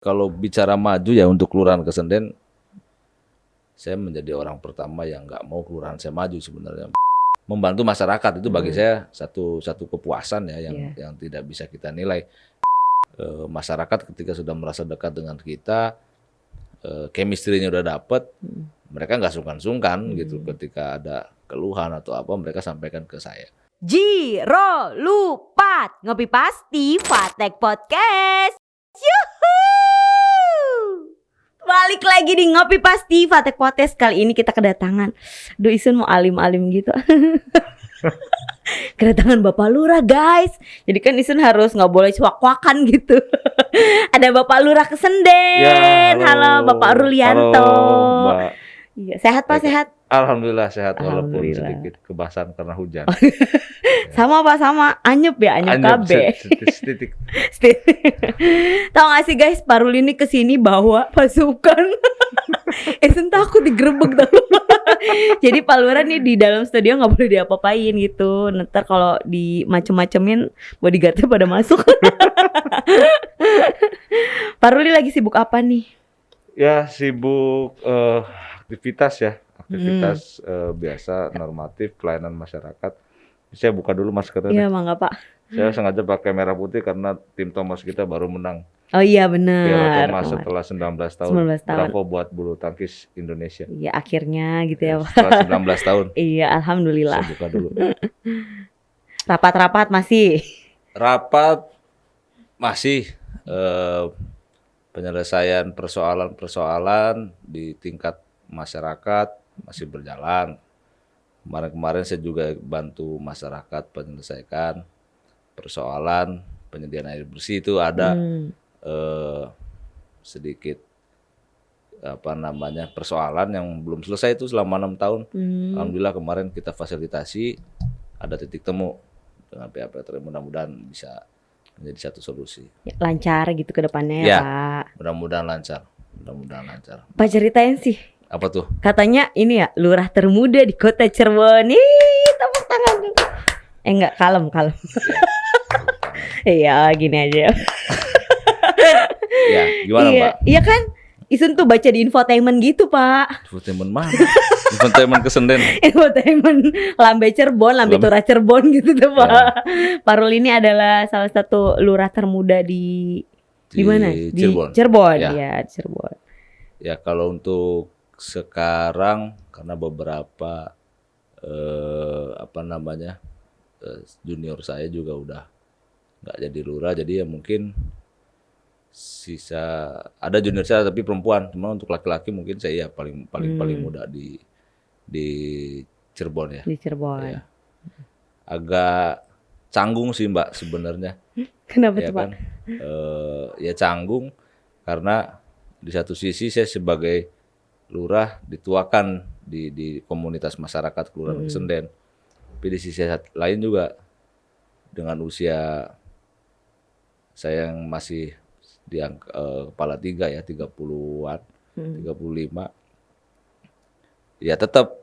Kalau bicara maju ya untuk Kelurahan Kesenden, saya menjadi orang pertama yang nggak mau kelurahan saya maju sebenarnya. Membantu masyarakat itu bagi saya satu kepuasan ya yang tidak bisa kita nilai. Masyarakat ketika sudah merasa dekat dengan kita, chemistry-nya udah dapet, mereka nggak sungkan-sungkan gitu ketika ada keluhan atau apa mereka sampaikan ke saya. Jiro Lupat Ngopi Pasti Fatek Podcast. Yuhu! Balik lagi di Ngopi Pasti Fatek Podcast. Kali ini kita kedatangan, Duh Isun mau alim-alim gitu. Kedatangan Bapak Lurah guys. Jadi kan Isun harus gak boleh cuak-cuakan gitu. Ada Bapak Lurah Kesenden ya, halo Bapak Rulianto. Halo Mbak. Iya, sehat Pak, sehat? Alhamdulillah sehat, walaupun sedikit kebasan karena hujan. Sama Pak, sama. Anyep ya, anyep KB. Titik. Tahu gak sih guys, Pak Rul ini kesini bawa pasukan. Esen takut digerebek tau. Jadi Pak Lurah nih di dalam studio gak boleh diapa-apain gitu. Ntar kalau di macem-macemin bodyguardnya pada masuk. Pak Rul lagi sibuk apa nih? Ya sibuk aktivitas biasa normatif pelayanan masyarakat. Saya buka dulu maskernya. Iya mangga Pak. Saya sengaja pakai merah putih karena tim Thomas kita baru menang. Oh iya benar. Piala Thomas setelah 19 tahun. 19 tahun. Bravo buat bulu tangkis Indonesia. Iya akhirnya gitu ya Pak. Setelah 19 tahun. Iya alhamdulillah. Saya buka dulu. Rapat-rapat masih. Rapat masih penyelesaian persoalan-persoalan di tingkat masyarakat masih berjalan. Kemarin saya juga bantu masyarakat menyelesaikan persoalan penyediaan air bersih itu ada sedikit persoalan yang belum selesai itu selama 6 tahun. Alhamdulillah kemarin kita fasilitasi ada titik temu dengan pihak PTRI, mudah-mudahan bisa menjadi satu solusi. Ya, lancar gitu ke depannya ya Pak. Mudah-mudahan lancar. Pak ceritain sih. Apa tuh? Katanya ini ya lurah termuda di Kota Cirebon. Ih, tepuk tangan dulu. Enggak, kalem. Iya, gini aja. Ya, gimana Mbak? Iya kan? Isun tuh baca di infotainment gitu Pak. Infotainment mana? Infotainment Kesenden. Infotainment Lambe Cirebon, Lambe Tura Cirebon gitu tuh Pak. Ya. Pak Rul ini adalah salah satu lurah termuda di mana? Cirebon. Di Cirebon, ya di Cirebon. Ya kalau untuk sekarang karena beberapa junior saya juga udah nggak jadi lurah, jadi ya mungkin sisa ada junior saya tapi perempuan, cuma untuk laki-laki mungkin saya paling muda di Cirebon ya. Di Cirebon. Ya. Agak canggung sih Mbak sebenarnya. Kenapa ya tuh Pak? Kan? Ya canggung karena di satu sisi saya sebagai lurah dituakan di komunitas masyarakat Kelurahan Kesenden. Tapi di sisi lain juga dengan usia saya yang masih di kepala 3 ya, 30-an, 35. Ya tetap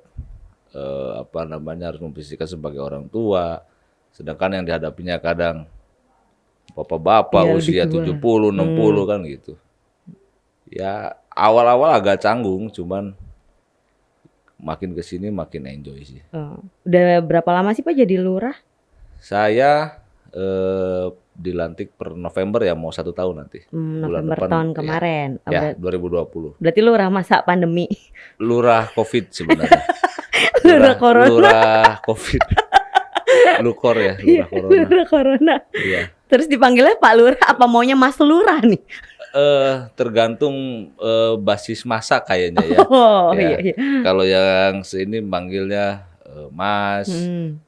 harus memposisikan sebagai orang tua. Sedangkan yang dihadapinya kadang bapak-bapak usia 70, 60 kan gitu. Ya awal-awal agak canggung, cuman makin kesini makin enjoy sih. Udah berapa lama sih Pak jadi lurah? Saya dilantik per November ya, mau 1 tahun nanti. November depan, tahun kemarin. Ya 2020. Berarti lurah masa pandemi. Lurah COVID sebenarnya. Lurah corona. Lurah COVID. Lukor ya, lurah corona. Lurah corona. Iya. Terus dipanggilnya Pak Lurah apa maunya Mas Lurah nih? Tergantung basis masa kayaknya ya. Iya. Kalau yang sini manggilnya Mas,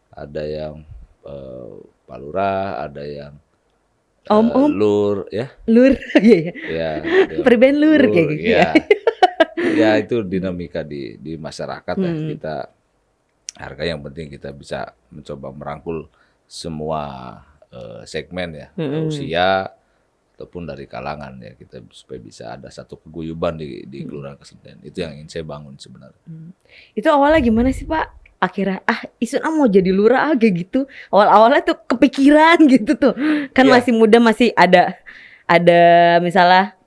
ada yang Pak Lurah, ada yang Lur ya. Lur, iya. Ya, Perben Lur kayak gitu ya. Ya itu dinamika di masyarakat ya. Kita harga yang penting kita bisa mencoba merangkul semua segmen ya, usia ataupun dari kalangan ya, kita supaya bisa ada satu keguyuban di Kelurahan Kesenden. Itu yang ingin saya bangun sebenarnya. Itu awalnya gimana sih Pak? Akhirnya Isun mau jadi lurah kayak gitu. Awalnya tuh kepikiran gitu tuh. Kan masih muda, masih ada misalnya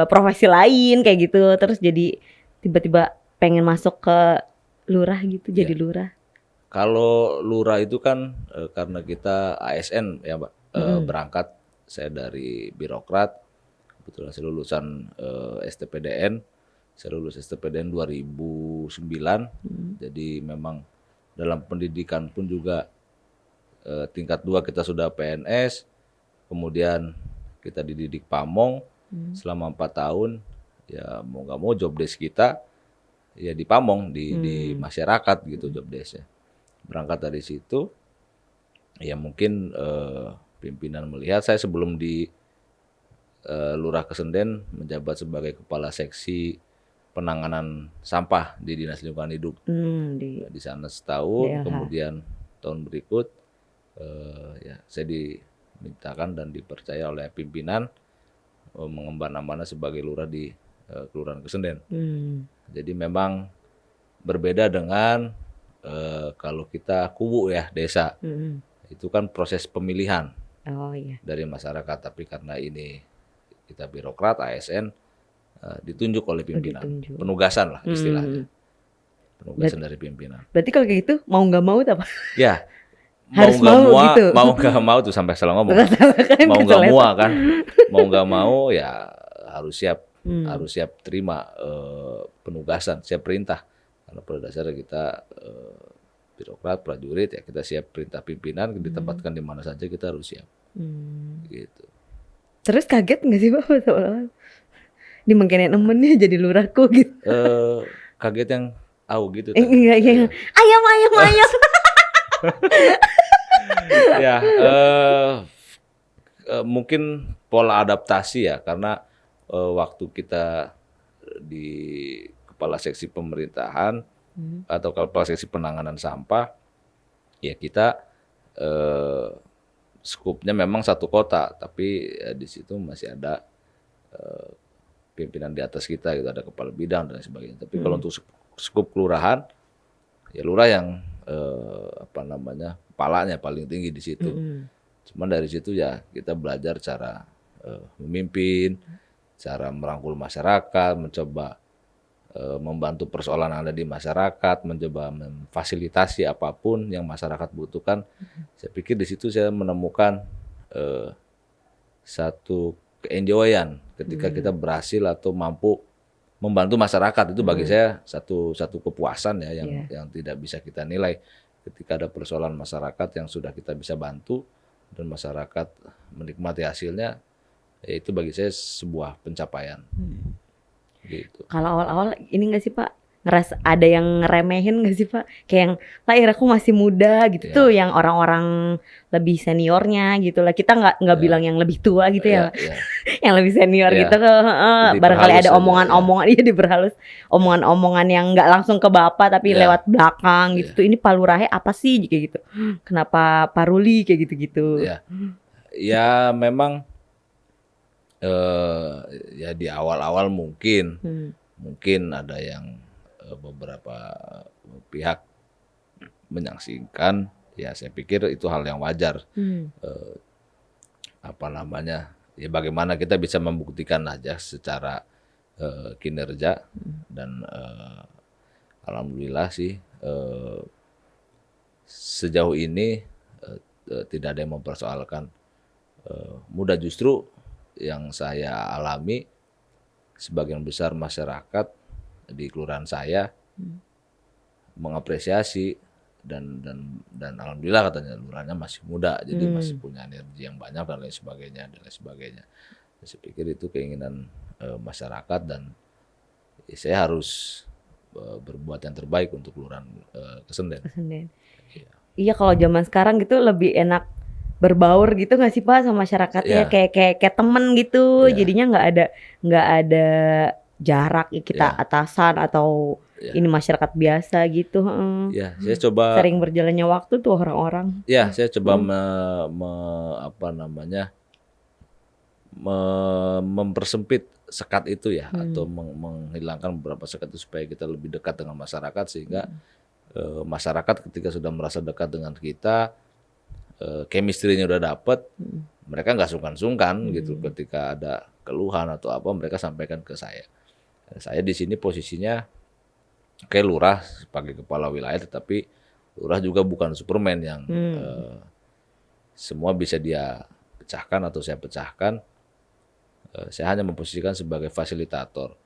profesi lain kayak gitu, terus jadi tiba-tiba pengen masuk ke lurah gitu, jadi lurah. Kalau lurah itu kan karena kita ASN ya Mbak, berangkat saya dari birokrat, kebetulan saya lulusan STPDN, saya lulus STPDN 2009, jadi memang dalam pendidikan pun juga tingkat 2 kita sudah PNS, kemudian kita dididik Pamong selama 4 tahun, ya mau nggak mau job desk kita ya di Pamong, di masyarakat gitu job desk-nya. Berangkat dari situ, ya mungkin pimpinan melihat saya sebelum di Lurah Kesenden menjabat sebagai kepala seksi penanganan sampah di Dinas Lingkungan Hidup. Di sana setahun, kemudian tahun berikut ya saya dimintakan dan dipercaya oleh pimpinan mengemban amanah sebagai lurah di Kelurahan Kesenden. Jadi memang berbeda dengan kalau kita kubu ya desa, itu kan proses pemilihan dari masyarakat. Tapi karena ini kita birokrat ASN, ditunjuk oleh pimpinan, penugasan lah istilahnya, penugasan dari pimpinan. Berarti kalau kayak gitu mau nggak mau apa? Ya harus mau gitu. Mau nggak mau tuh sampai salah ngomong. Mau nggak mau kan, mau nggak mau ya harus siap terima penugasan, siap perintah. Karena pada dasarnya kita birokrat, prajurit ya kita siap perintah pimpinan, ditempatkan di mana saja kita harus siap. Gitu. Terus kaget nggak sih Pak soal dimangkenin nemennya jadi lurahku gitu? Kaget yang gitu. Enggak ya. Ayam. Ya mungkin pola adaptasi ya, karena waktu kita di kepala seksi pemerintahan atau kepala seksi penanganan sampah, ya kita skupnya memang satu kota, tapi ya, di situ masih ada pimpinan di atas kita gitu, ada kepala bidang dan sebagainya. Tapi kalau untuk skup kelurahan, ya lurah yang kepalanya paling tinggi di situ. Cuman dari situ ya kita belajar cara memimpin, cara merangkul masyarakat, mencoba membantu persoalan yang ada di masyarakat, mencoba memfasilitasi apapun yang masyarakat butuhkan. Saya pikir di situ saya menemukan satu keenjoyan ketika kita berhasil atau mampu membantu masyarakat. Itu bagi saya satu kepuasan ya yang tidak bisa kita nilai. Ketika ada persoalan masyarakat yang sudah kita bisa bantu dan masyarakat menikmati hasilnya, ya itu bagi saya sebuah pencapaian. Gitu. Kalau awal-awal ini nggak sih Pak, ngerasa ada yang ngeremehin nggak sih Pak? Kayak yang lahir aku masih muda gitu tuh, yang orang-orang lebih seniornya gitu lah. Kita nggak bilang yang lebih tua gitu ya, yang lebih senior gitu. Barangkali ada omongan-omongan diperhalus, omongan-omongan yang nggak langsung ke Bapak tapi lewat belakang gitu. Tuh ini Pak Lurahnya apa sih kayak gitu? Kenapa Pak Ruli kayak gitu-gitu? Ya memang. Ya di awal-awal mungkin ada yang beberapa pihak menyaksikan, ya saya pikir itu hal yang wajar. Ya bagaimana kita bisa membuktikan aja secara kinerja dan alhamdulillah sih sejauh ini tidak ada yang mempersoalkan. Mudah justru yang saya alami, sebagian besar masyarakat di kelurahan saya mengapresiasi dan alhamdulillah katanya lurahnya masih muda, jadi masih punya energi yang banyak dan lain sebagainya. Saya pikir itu keinginan masyarakat dan saya harus berbuat yang terbaik untuk kelurahan Kesenden. Iya, kalau zaman sekarang gitu lebih enak berbaur gitu nggak sih Pak sama masyarakatnya, kayak temen gitu, jadinya nggak ada jarak kita atasan atau ini masyarakat biasa gitu. Saya coba sering berjalannya waktu tuh orang-orang. Saya coba mempersempit sekat itu ya, atau menghilangkan beberapa sekat itu supaya kita lebih dekat dengan masyarakat, sehingga masyarakat ketika sudah merasa dekat dengan kita, chemistry-nya udah dapet, mereka nggak sungkan-sungkan gitu ketika ada keluhan atau apa mereka sampaikan ke saya. Saya di sini posisinya kayak lurah sebagai kepala wilayah, tetapi lurah juga bukan Superman yang semua bisa dia pecahkan atau saya pecahkan. Saya hanya memposisikan sebagai fasilitator.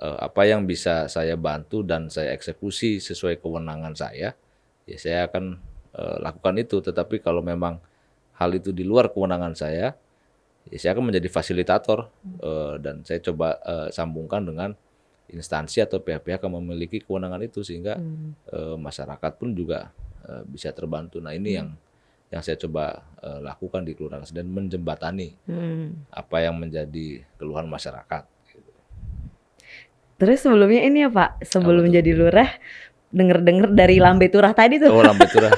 Apa yang bisa saya bantu dan saya eksekusi sesuai kewenangan saya, ya saya akan lakukan itu. Tetapi kalau memang hal itu di luar kewenangan saya, ya saya akan menjadi fasilitator dan saya coba sambungkan dengan instansi atau pihak-pihak yang memiliki kewenangan itu sehingga masyarakat pun juga bisa terbantu. Nah ini yang saya coba lakukan di Kelurahan Kesenden, menjembatani apa yang menjadi keluhan masyarakat. Terus sebelumnya ini ya Pak, sebelum jadi lurah, denger-denger dari Lambe Turah tadi tuh. Oh Lambe Turah.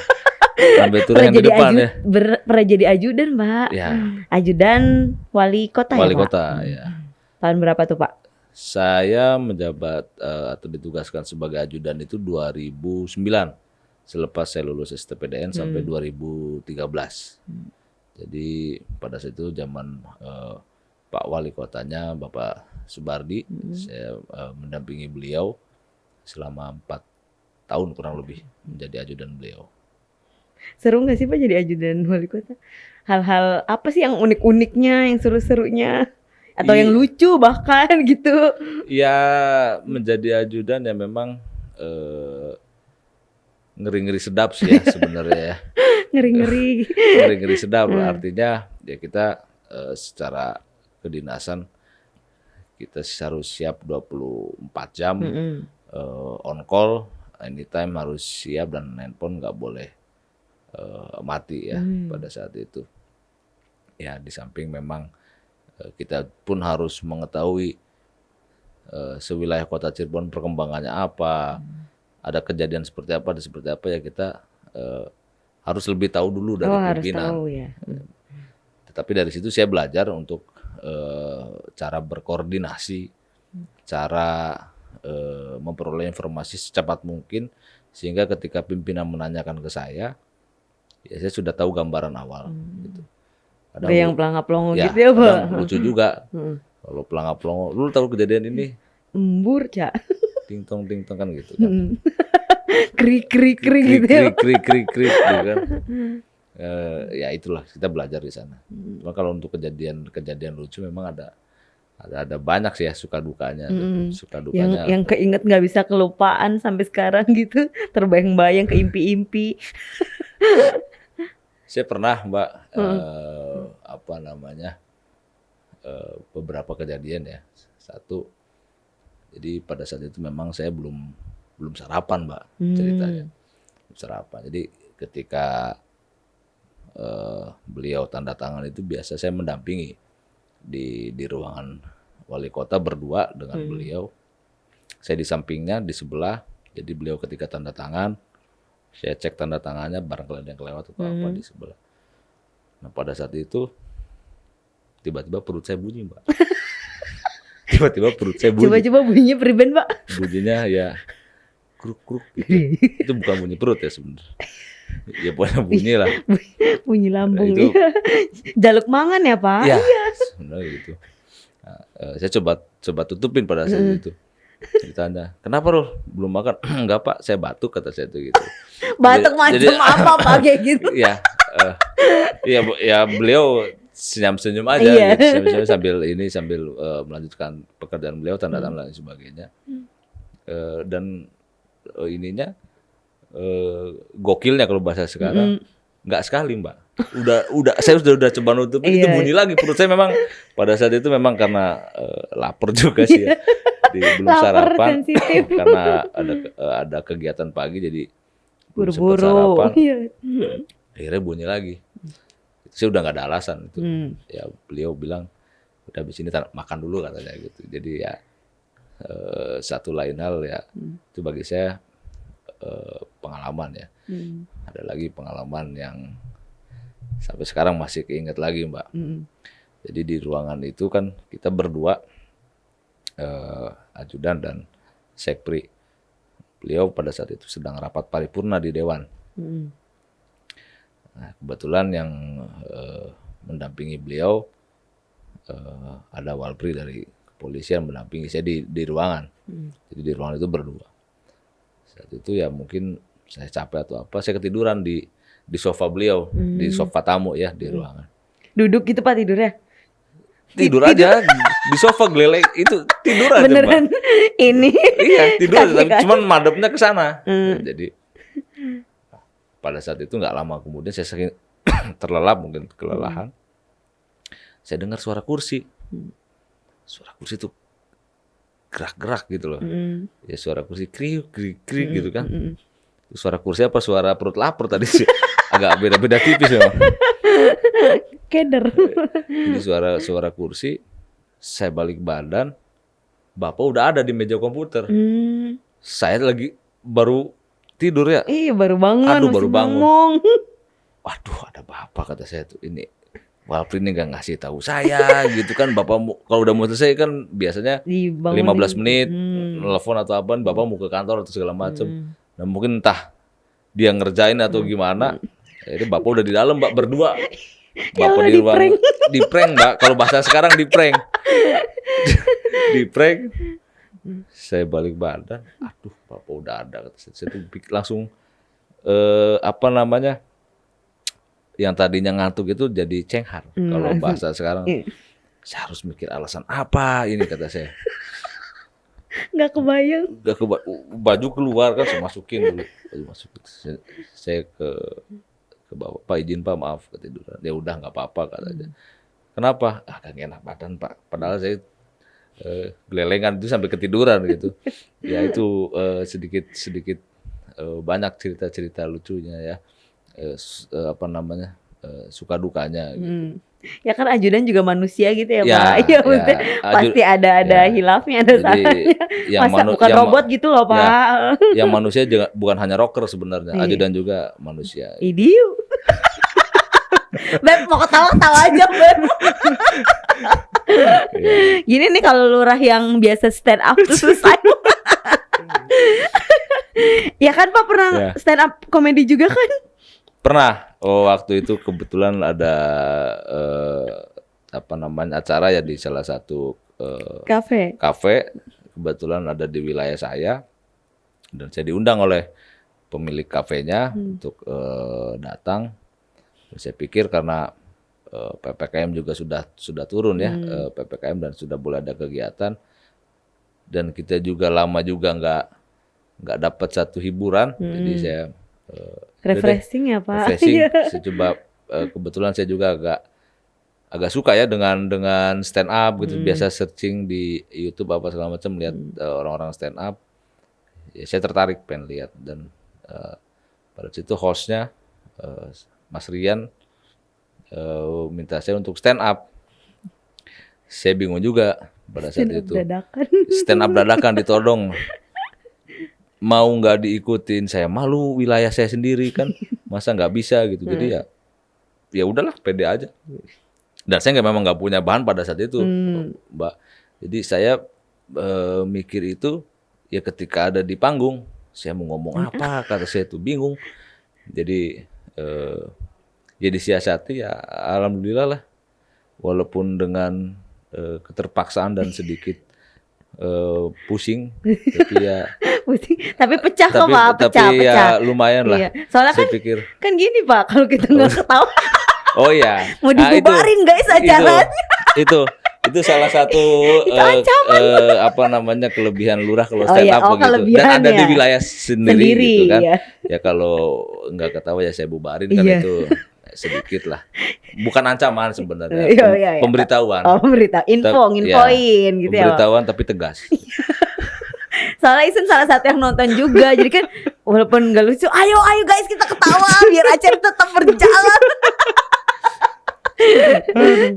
Lambe Turah yang di depan ya. Pernah jadi ajudan Pak. Ya. Ajudan wali kota Wali ya Pak? kota ya. Tahun berapa tuh Pak? Saya menjabat atau ditugaskan sebagai ajudan itu 2009. Selepas saya lulus STPDN sampai 2013. Jadi pada saat itu zaman Pak Wali Kotanya Bapak Subardi, saya mendampingi beliau selama 4 tahun kurang lebih menjadi ajudan beliau. Seru gak sih Pak jadi ajudan wali kota? Hal-hal apa sih yang unik-uniknya, yang seru-serunya? Atau yang lucu bahkan gitu? Ya menjadi ajudan ya memang ngeri-ngeri sedap sih ya sebenarnya ya. Ngeri-ngeri. Ngeri-ngeri sedap artinya ya kita secara kedinasan kita harus siap 24 jam on call, anytime harus siap dan handphone nggak boleh mati ya pada saat itu. Ya di samping memang kita pun harus mengetahui sewilayah kota Cirebon perkembangannya apa, ada kejadian seperti apa ya kita harus lebih tahu dulu dari pimpinan. Harus tahu ya. Tetapi dari situ saya belajar untuk cara berkoordinasi, cara memperoleh informasi secepat mungkin sehingga ketika pimpinan menanyakan ke saya, ya saya sudah tahu gambaran awal. Gitu. Ada yang pelangap-pelongo gitu ya Pak? Lucu juga. Kalau pelangap-pelongo, lu tahu kejadian ini? Embur Cak. Ting-tong kan gitu kan. Krik gitu ya. Krik gitu kan. Ya itulah kita belajar di sana. Cuma kalau untuk kejadian lucu memang ada banyak sih ya suka dukanya. Suka dukanya. Yang keinget nggak bisa kelupaan sampai sekarang gitu, terbayang-bayang ke impi-impi. Saya pernah Mbak beberapa kejadian ya. Satu, jadi pada saat itu memang saya belum sarapan Mbak ceritanya. Belum sarapan. Jadi ketika beliau tanda tangan itu biasa saya mendampingi di ruangan wali kota berdua dengan beliau. Saya di sampingnya, di sebelah. Jadi beliau ketika tanda tangan, saya cek tanda tangannya, barangkali ada yang kelewat atau apa di sebelah. Nah pada saat itu tiba-tiba perut saya bunyi Mbak. Tiba-tiba perut saya bunyi. Coba-coba bunyinya priben Pak. Bunyinya ya kruk-kruk gitu. Itu bukan bunyi perut ya sebenarnya. Ya pokoknya bunyi lah. Bunyi lambung itu, ya. Jaluk mangan ya Pak? Iya. Sebenarnya gitu. Nah, saya coba tutupin pada saat itu. Ditanya, kenapa Rul? Belum makan? Enggak Pak, saya batuk kata saya itu gitu. Batuk macam apa Pak kayak gitu? Ya beliau senyum-senyum aja gitu. Senyum-senyum sambil melanjutkan pekerjaan beliau, tanda tangan dan sebagainya. Dan ininya gokilnya kalau bahasa sekarang nggak sekali Mbak. Saya sudah coba nutupin itu bunyi lagi perut saya memang pada saat itu memang karena lapar juga sih ya. Belum sarapan karena ada kegiatan pagi jadi belum sempat sarapan. Akhirnya bunyi lagi. Saya udah nggak ada alasan itu. Ya beliau bilang udah habis ini makan dulu katanya gitu. Jadi ya satu lain hal ya itu bagi saya pengalaman ya. Ada lagi pengalaman yang sampai sekarang masih keinget lagi Mbak. Jadi di ruangan itu kan kita berdua ajudan dan sekpri. Beliau pada saat itu sedang rapat paripurna di dewan. Nah, kebetulan yang mendampingi beliau ada Walpri dari kepolisian mendampingi saya di ruangan. Jadi di ruangan itu berdua. Saat itu ya mungkin saya capek atau apa, saya ketiduran di sofa beliau, di sofa tamu ya di ruangan. Duduk gitu Pak tidurnya? Tidur aja di sofa geleleng itu tidur aja. Beneran Mbak. ini? Iya tidur aja, tapi Kaki-kaki. cuman madepnya ke sana. Jadi pada saat itu nggak lama kemudian saya saking terlelap mungkin kelelahan, saya dengar suara kursi. Suara kursi itu gerak-gerak gitu loh. Ya suara kursi kriuk gitu kan. Itu suara kursi apa suara perut lapar tadi sih? Agak beda-beda tipis memang. Keder. Ini suara kursi, saya balik badan, Bapak udah ada di meja komputer. Saya lagi baru tidur ya. Iya baru bangun. Aduh, masih baru bangun. bengong. Waduh, ada Bapak kata saya tuh ini. Walpri ini gak ngasih tahu saya gitu kan. Bapak kalau udah mau selesai kan biasanya Dibangunin. 15 menit telepon atau apa, Bapak mau ke kantor atau segala macam. Nah, mungkin entah dia ngerjain atau gimana. Jadi Bapak udah di dalam, Mbak, berdua. Bapak di ruang di prank, Mbak. Kalau bahasa sekarang di prank. Di prank. Saya balik badan. Aduh, Bapak udah ada. Saya tuh langsung apa namanya? Yang tadinya ngantuk itu jadi cenghar. Kalau bahasa sekarang, saya harus mikir alasan apa ini kata saya. Nggak kebayang. Baju keluar kan saya masukin dulu. Baju masukin. Saya ke bawah, Pak izin Pak maaf ketiduran. Ya udah nggak apa-apa katanya. Kenapa? Agak enak badan Pak. Padahal saya gelelengan itu sampai ketiduran gitu. Ya itu sedikit banyak cerita-cerita lucunya ya. Apa namanya suka dukanya. Gitu. Ya kan ajudan juga manusia gitu ya, Ya, Pak. Iya maksudnya pasti ada hilafnya, ada salahnya. Masa bukan robot gitu loh Pak. Yang manusia juga, bukan hanya rocker sebenarnya, ajudan juga manusia. Idiu. Beb mau ketawa-ketawa aja Beb. Gini nih kalau lurah yang biasa stand up tuh selesai. Ya kan Pak pernah stand up komedi juga kan? Pernah. Oh waktu itu kebetulan ada apa namanya acara ya di salah satu kafe. Kebetulan ada di wilayah saya dan saya diundang oleh pemilik kafenya untuk datang. Saya pikir karena PPKM juga sudah turun ya, PPKM dan sudah boleh ada kegiatan dan kita juga lama juga nggak dapat satu hiburan, jadi saya refreshing ya Pak. Refreshing. Saya coba kebetulan saya juga agak suka ya dengan stand up gitu, biasa searching di YouTube apa segala macam lihat orang-orang stand up, ya saya tertarik pengen lihat dan pada situ hostnya Mas Rian minta saya untuk stand up. Saya bingung juga pada saat itu. Stand up dadakan ditodong. Mau nggak diikutin saya malu wilayah saya sendiri kan, masa nggak bisa gitu. Jadi ya udahlah pede aja. Dan saya memang nggak punya bahan pada saat itu, Mbak. Jadi saya mikir itu ya ketika ada di panggung, saya mau ngomong apa kata saya tuh bingung. Jadi ya disiasati ya alhamdulillah lah, walaupun dengan keterpaksaan dan sedikit pusing, tapi ya pusing, tapi pecah kok Pak, pecah. Ya lumayan lah. Iya. Soalnya saya pikir kan gini Pak, kalau kita nggak ketawa, oh iya, mau dibubarin guys acaranya. Itu salah satu apa namanya kelebihan lurah kalau stand up begitu. Dan ada di wilayah sendiri gitu kan. Iya. Ya kalau nggak ketawa ya saya bubarin kan itu sedikit lah. Bukan ancaman sebenarnya. Pemberitahuan. Oh, infoin gitu ya. Pemberitahuan tapi tegas. Soalnya Isen salah satu yang nonton juga. Jadi kan walaupun nggak lucu, ayo guys kita ketawa biar acara tetap berjalan.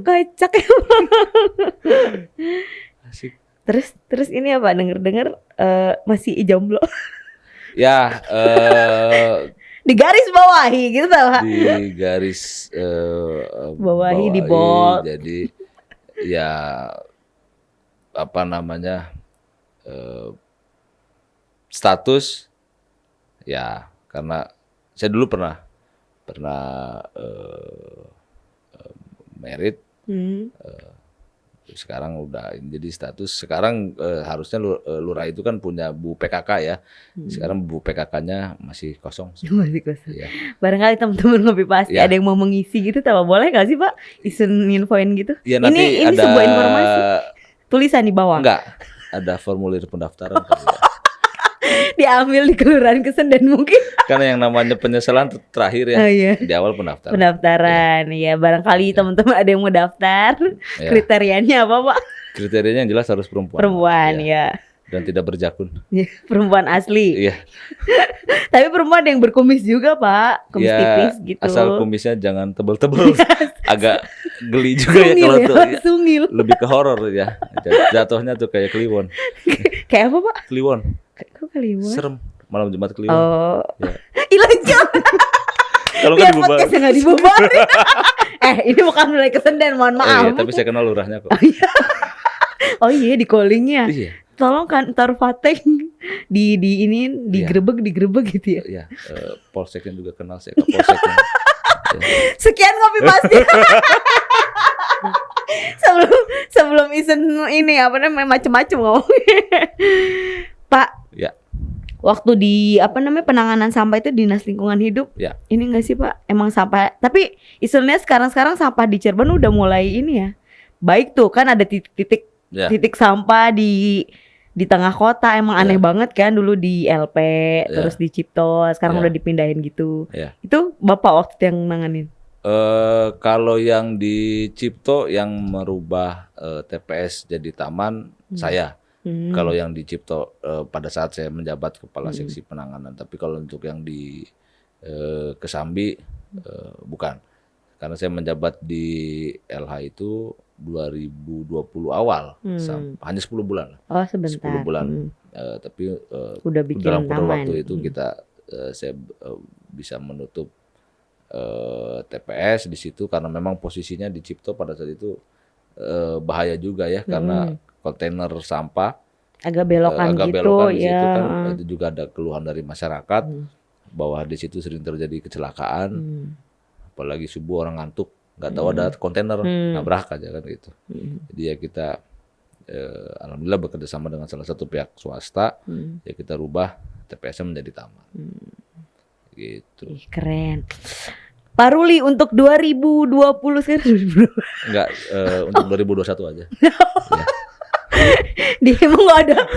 Kocak ya. Asik. Terus ini apa denger masih jomblo. Ya di garis bawahi gitu Pak. Di garis bawahi di bold. Jadi ya apa namanya status ya karena saya dulu pernah pernah merit, sekarang udah jadi status. Sekarang harusnya lurah itu kan punya bu PKK ya. Sekarang bu PKK-nya masih kosong. Masih kosong. Iya. Barangkali teman-teman Ngopi Pasti Ya. ada yang mau mengisi gitu, tahu boleh nggak sih Pak isen infoin gitu? Ya, nanti ini ada sebuah informasi. Tulisan di bawah. Enggak, ada formulir pendaftaran kali ya. Diambil di Kelurahan Kesenden mungkin. Karena yang namanya penyesalan terakhir ya. Oh, iya. Di awal pendaftaran. Pendaftaran, ya barangkali teman-teman ada yang mau daftar. Ya. Kriterianya apa Pak? Kriterianya yang jelas harus perempuan. Perempuan ya. Dan tidak berjakun. Ya, perempuan asli. Iya. Tapi perempuan ada yang berkumis juga Pak, kumis tipis gitu. Asal kumisnya jangan tebel-tebel. Agak geli juga ya Sungil kalau ya, tuh. Pak, Ya. sungil. Lebih ke horor ya. Jatuhnya tuh kayak Kliwon. Kayak apa Pak? Kliwon. Kok Kliwon? Serem. Malam Jumat Kliwon. Oh, Ya. Ilegal. Kalau Biar kan dibubar. podcastnya nggak dibubarin. Ini bukan mulai Kesenden, mohon Oh maaf. iya, tapi saya kenal lurahnya kok. Oh iya, di callingnya. Iya. Tolong kan taruh Fateng di ini digerebek gitu ya. Iya, polseknya juga kenal saya ke polseknya. Ya. Sekian Ngopi Pasti. sebelum isen ini apa namanya macem-macem ngomongnya. Pak, Ya. waktu di apa namanya penanganan sampah itu Dinas Lingkungan Hidup. Ya. Ini enggak sih Pak? Emang sampah, tapi isunya sekarang sampah di Cirebon udah mulai ini ya. Baik tuh kan ada titik Ya. sampah di tengah kota, emang aneh banget kan dulu di LP, terus di Cipto, sekarang udah dipindahin gitu. Ya. Itu Bapak waktu itu yang nanganin. Kalau yang di Cipto yang merubah TPS jadi taman saya. Kalau yang di Cipto pada saat saya menjabat kepala seksi penanganan. Tapi kalau untuk yang di Kesambi bukan. Karena saya menjabat di LH itu 2020 awal, hanya 10 bulan. Oh sebentar. 10 bulan. Tapi Udah bikin dalam kurun taman. waktu itu saya bisa menutup TPS di situ karena memang posisinya di Cipto pada saat itu bahaya juga ya karena kontainer sampah agak belokan agak gitu belokan di situ ya. kan itu juga ada keluhan dari masyarakat bahwa di situ sering terjadi kecelakaan apalagi subuh orang ngantuk nggak tahu ada kontainer nabrak aja kan gitu. Jadi ya kita alhamdulillah bekerja sama dengan salah satu pihak swasta ya kita rubah TPS-nya menjadi taman. Gitu. Ih, keren. Pak Ruli untuk 2020 sekarang Enggak, untuk 2021 aja. Ya. dia emang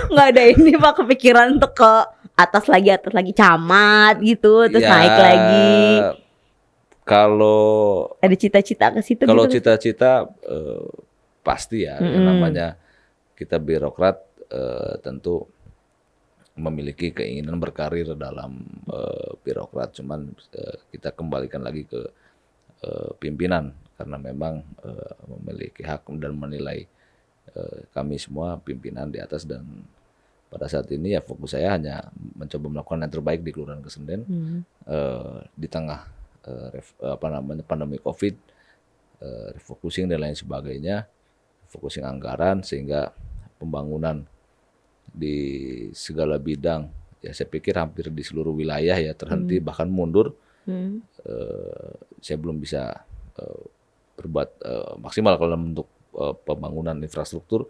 nggak ada ini Pak kepikiran untuk ke atas lagi camat gitu terus Ya, naik lagi. Kalau Ada cita-cita ke situ kalau gitu. cita-cita pasti ya, yang namanya kita birokrat tentu memiliki keinginan berkarir dalam birokrat, cuman kita kembalikan lagi ke pimpinan karena memang memiliki hak dan menilai kami semua pimpinan di atas dan pada saat ini ya fokus saya hanya mencoba melakukan yang terbaik di Kelurahan Kesenden di tengah pandemi COVID, refocusing dan lain sebagainya, focusing anggaran sehingga pembangunan di segala bidang ya saya pikir hampir di seluruh wilayah ya terhenti bahkan mundur. Saya belum bisa berbuat maksimal kalau untuk pembangunan infrastruktur.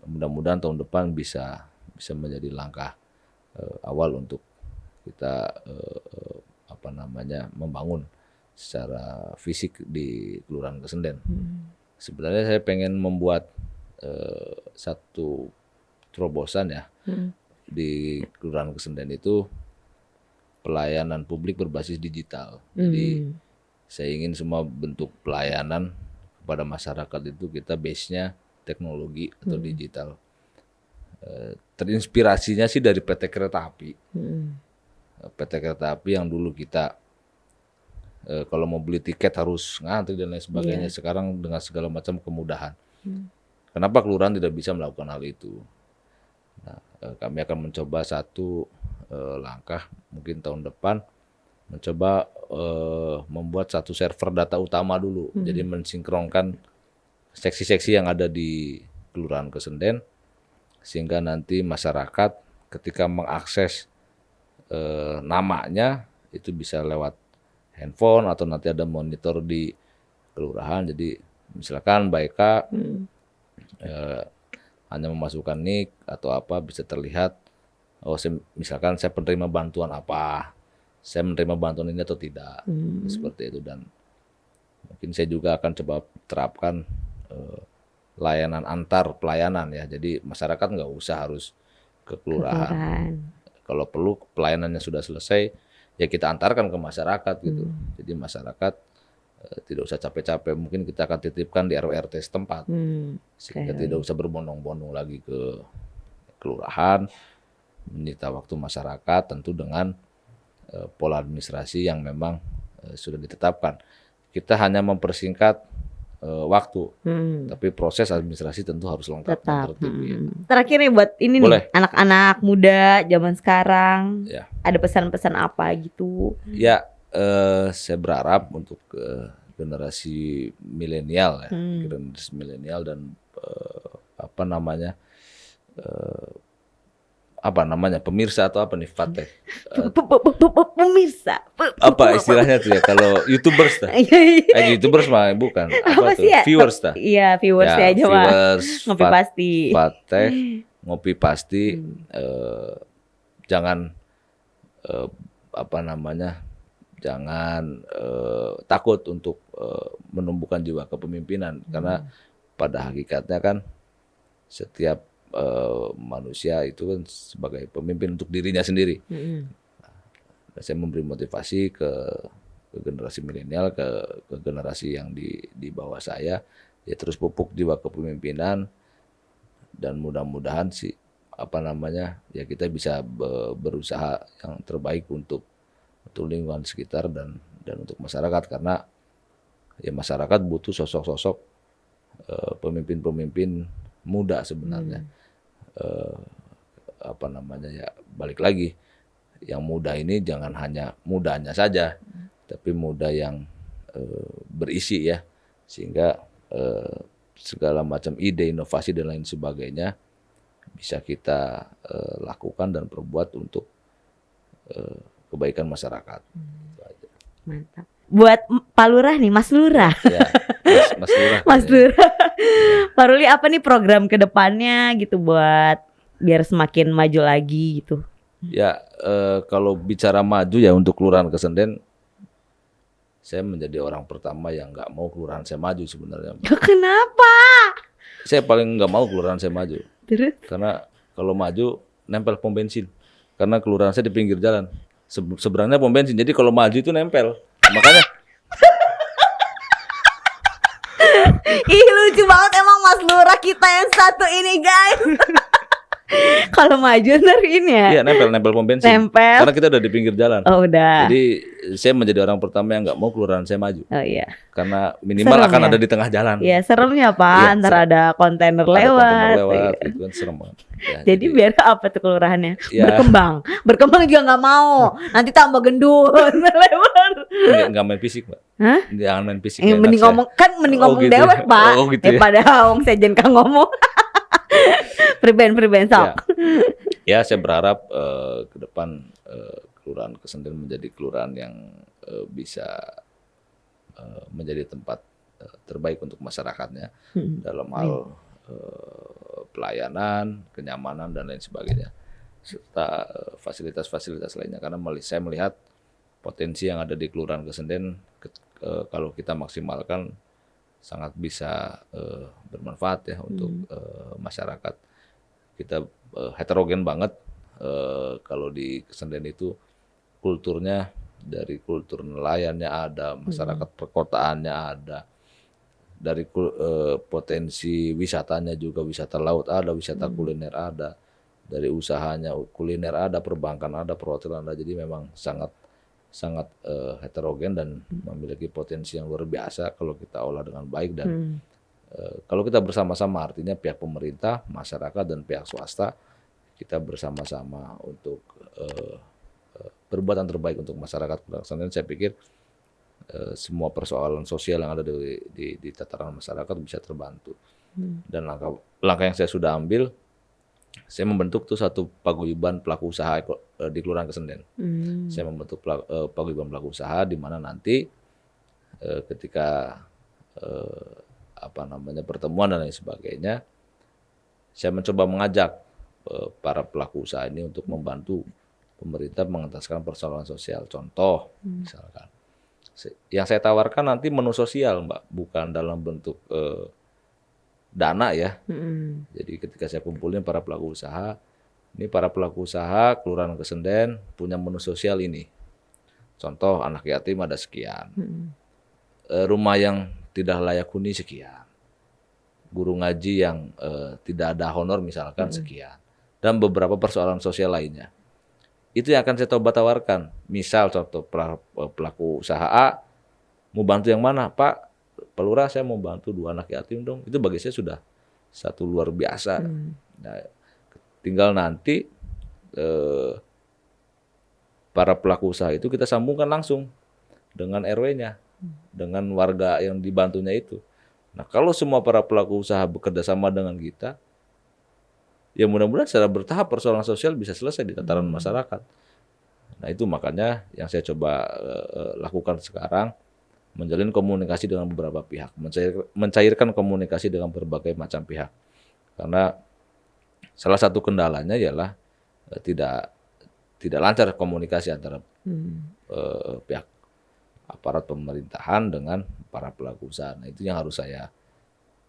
Mudah-mudahan tahun depan bisa menjadi langkah awal untuk kita membangun secara fisik di Kelurahan Kesenden. Sebenarnya saya pengen membuat satu terobosan ya di Kelurahan Kesenden itu pelayanan publik berbasis digital. Jadi saya ingin semua bentuk pelayanan kepada masyarakat itu kita base-nya teknologi atau digital. Terinspirasinya sih dari PT Kereta Api. PT Kereta Api yang dulu kita kalau mau beli tiket harus ngantri dan lain sebagainya. Sekarang dengan segala macam kemudahan. Kenapa kelurahan tidak bisa melakukan hal itu? Nah, kami akan mencoba satu langkah mungkin tahun depan mencoba membuat satu server data utama dulu. Jadi mensinkronkan seksi-seksi yang ada di Kelurahan Kesenden sehingga nanti masyarakat ketika mengakses namanya itu bisa lewat handphone atau nanti ada monitor di kelurahan. Jadi misalkan Mbak Eka eh, hanya memasukkan nik atau apa bisa terlihat, oh misalkan saya penerima bantuan apa, saya menerima bantuan ini atau tidak, seperti itu. Dan mungkin saya juga akan coba terapkan layanan antar pelayanan ya. Jadi masyarakat nggak usah harus ke kelurahan. Kalau perlu pelayanannya sudah selesai, ya kita antarkan ke masyarakat gitu. Jadi masyarakat tidak usah capek-capek. Mungkin kita akan titipkan di RW RT setempat, sehingga tidak usah berbondong-bondong lagi ke kelurahan, menyita waktu masyarakat, tentu dengan pola administrasi yang memang sudah ditetapkan. Kita hanya mempersingkat waktu, tapi proses administrasi tentu harus lengkap dan tertib. Terakhir nih buat ini Boleh. nih anak-anak muda zaman sekarang, Ya. ada pesan-pesan apa gitu? Ya, saya berharap untuk generasi milenial ya, generasi milenial dan pemirsa atau apa nih Fateh? Pemirsa. Apa istilahnya tuh ya kalau YouTubers dah? YouTubers mah bukan. Apa tuh? sih ya? Viewers dah. Iya, viewers ya aja mah. Viewers, Ngopi pasti. Fateh, ngopi pasti. Jangan jangan takut untuk menumbuhkan jiwa kepemimpinan, karena pada hakikatnya kan setiap manusia itu kan sebagai pemimpin untuk dirinya sendiri. Saya memberi motivasi ke generasi milenial, ke generasi yang di bawah saya, ya terus pupuk jiwa kepemimpinan, dan mudah-mudahan ya kita bisa berusaha yang terbaik untuk lingkungan sekitar dan untuk masyarakat, karena ya masyarakat butuh sosok-sosok pemimpin-pemimpin muda sebenarnya. Ya balik lagi, yang muda ini jangan hanya mudanya saja, tapi muda yang berisi ya, sehingga segala macam ide, inovasi dan lain sebagainya bisa kita lakukan dan perbuat untuk kebaikan masyarakat. Mantap. Buat Pak Lurah nih, Mas Lurah. Ya, Mas Lurah. Mas Lurah. Pak Ruli, apa nih program ke depannya gitu buat biar semakin maju lagi gitu? Ya, kalau bicara maju ya untuk Kelurahan Kesenden, saya menjadi orang pertama yang nggak mau kelurahan saya maju sebenarnya. Kenapa? Saya paling nggak mau kelurahan saya maju. Terus? Karena kalau maju nempel pom bensin. Karena kelurahan saya di pinggir jalan. Seberangnya pom bensin. Jadi kalau maju itu nempel. Makanya. Ih, lucu banget emang Mas Lurah kita yang satu ini, guys. Kalau maju ntar ini ya. Iya, nempel pom bensin. Nempel. Karena kita udah di pinggir jalan. Oh, udah. Jadi saya menjadi orang pertama yang nggak mau kelurahan saya maju. Oh iya. Karena minimal Serem akan ya? ada di tengah jalan. Iya, seremnya Pak. Iya, Ntar ada kontainer Ada lewat. kontainer lewat, Iya. itu kan serem banget. Ya, Jadi biar apa tuh kelurahannya? Ya. Berkembang juga nggak mau. Nanti tambah gendut, lebar. nggak main fisik, Mbak. Hah? Jangan main fisik. Mending enak saya. ngomong Oh, ngomong gitu. dewek Pak. Oh, gitu ya. Pada wong sejen kang ngomong. Priben sok. Ya, saya berharap ke depan Kelurahan Kesenden menjadi kelurahan yang bisa menjadi tempat terbaik untuk masyarakatnya dalam hal pelayanan, kenyamanan dan lain sebagainya, serta fasilitas-fasilitas lainnya. Karena saya melihat potensi yang ada di Kelurahan Kesenden kalau kita maksimalkan sangat bisa bermanfaat ya untuk masyarakat. Kita heterogen banget kalau di Kesenden itu kulturnya, dari kultur nelayannya ada, masyarakat perkotaannya ada, dari potensi wisatanya juga, wisata laut ada, wisata kuliner ada, dari usahanya kuliner ada, perbankan ada, perhotelan ada. Jadi memang sangat heterogen dan memiliki potensi yang luar biasa kalau kita olah dengan baik. Dan kalau kita bersama-sama, artinya pihak pemerintah, masyarakat dan pihak swasta, kita bersama-sama untuk perbuatan terbaik untuk masyarakat. Dan saya pikir semua persoalan sosial yang ada di tataran masyarakat bisa terbantu. Dan langkah yang saya sudah ambil saya membentuk tuh satu paguyuban pelaku usaha di Kelurahan Kesenden. Saya membentuk paguyuban pelaku usaha di mana nanti ketika pertemuan dan lain sebagainya, saya mencoba mengajak para pelaku usaha ini untuk membantu pemerintah mengentaskan persoalan sosial. Contoh, misalkan, yang saya tawarkan nanti menu sosial, Mbak, bukan dalam bentuk dana ya. Jadi ketika saya kumpulin para pelaku usaha, ini para pelaku usaha Kelurahan Kesenden punya menu sosial ini. Contoh, anak yatim ada sekian, rumah yang tidak layak huni sekian, guru ngaji yang tidak ada honor misalkan sekian, dan beberapa persoalan sosial lainnya. Itu yang akan saya coba tawarkan. Misal contoh pelaku usaha A mau bantu yang mana, Pak? Pak Lurah, saya mau bantu 2 anak yatim dong. Itu bagi saya sudah satu luar biasa. Nah, tinggal nanti para pelaku usaha itu kita sambungkan langsung dengan RW-nya, dengan warga yang dibantunya itu. Nah, kalau semua para pelaku usaha bekerja sama dengan kita, ya mudah-mudahan secara bertahap persoalan sosial bisa selesai di tataran masyarakat. Nah, itu makanya yang saya coba lakukan sekarang, menjalin komunikasi dengan beberapa pihak, mencairkan komunikasi dengan berbagai macam pihak. Karena salah satu kendalanya ialah tidak lancar komunikasi antara pihak aparat pemerintahan dengan para pelaku usaha. Nah, itu yang harus saya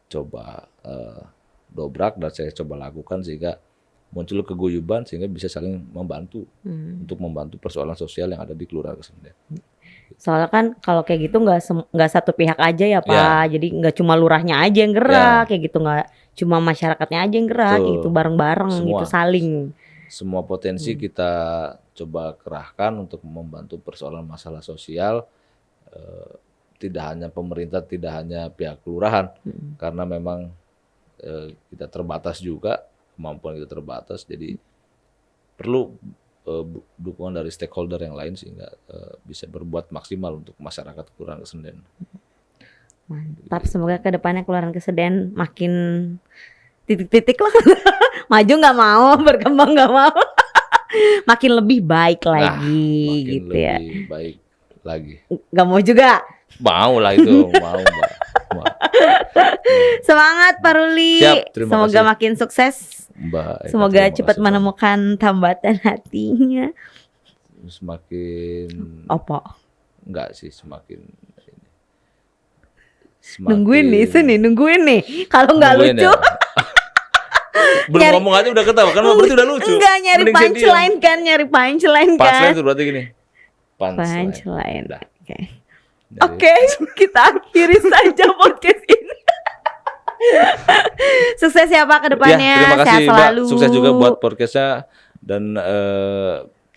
coba dobrak dan saya coba lakukan sehingga muncul keguyuban sehingga bisa saling membantu untuk membantu persoalan sosial yang ada di Kelurahan Kesenden. Soalnya kan kalau kayak gitu nggak satu pihak aja ya Pak, jadi nggak cuma lurahnya aja yang gerak kayak gitu, nggak cuma masyarakatnya aja yang gerak, itu bareng-bareng gitu saling. Semua potensi kita coba kerahkan untuk membantu persoalan masalah sosial, tidak hanya pemerintah, tidak hanya pihak kelurahan, karena memang kita terbatas juga, kemampuan kita terbatas, jadi perlu dukungan dari stakeholder yang lain sehingga bisa berbuat maksimal untuk masyarakat Kelurahan Kesenden. Mantap, semoga kedepannya Kelurahan Kesenden makin titik-titik lah, maju nggak mau, berkembang nggak mau, makin lebih baik lagi, gitu ya. Lebih baik lagi. Nggak mau juga? Mau lah itu, mau Mbak. Semangat Pak Ruli. Siap, semoga kasih. Makin sukses. Mbak, semoga cepat menemukan tambatan hatinya. Semakin apa? Enggak sih, semakin nungguin nih. Kalau nggak lucu. Ya. Belum ngomong aja udah ketawa kan, berarti udah lucu. Enggak, nyari punchline kan. Punchline itu berarti gini. Punchline. Oke, kita akhiri saja podcast ini. Sukses ya Pak kedepannya. Ya, terima kasih sehat selalu. Mbak. Sukses juga buat podcastnya dan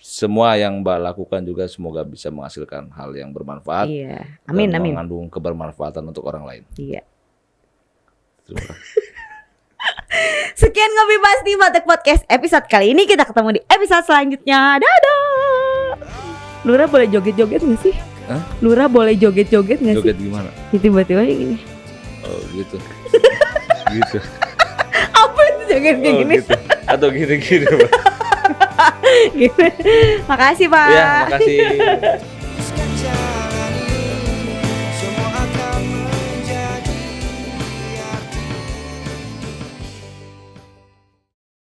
semua yang Mbak lakukan juga semoga bisa menghasilkan hal yang bermanfaat. Iya. Amin. Mengandung kebermanfaatan untuk orang lain. Iya. Terima kasih. Sekian Ngopi Bahas di Batek Podcast episode kali ini. Kita ketemu di episode selanjutnya. Dadah. Lurah boleh joget-joget nggak sih? Hah? Lurah boleh joget-joget nggak sih? Joget gimana? Tiba-tiba gini. Oh gitu. Gitu. Apa itu jogetnya gini? Gitu. Atau gini-gini. Makasih Pak. Ya, makasih.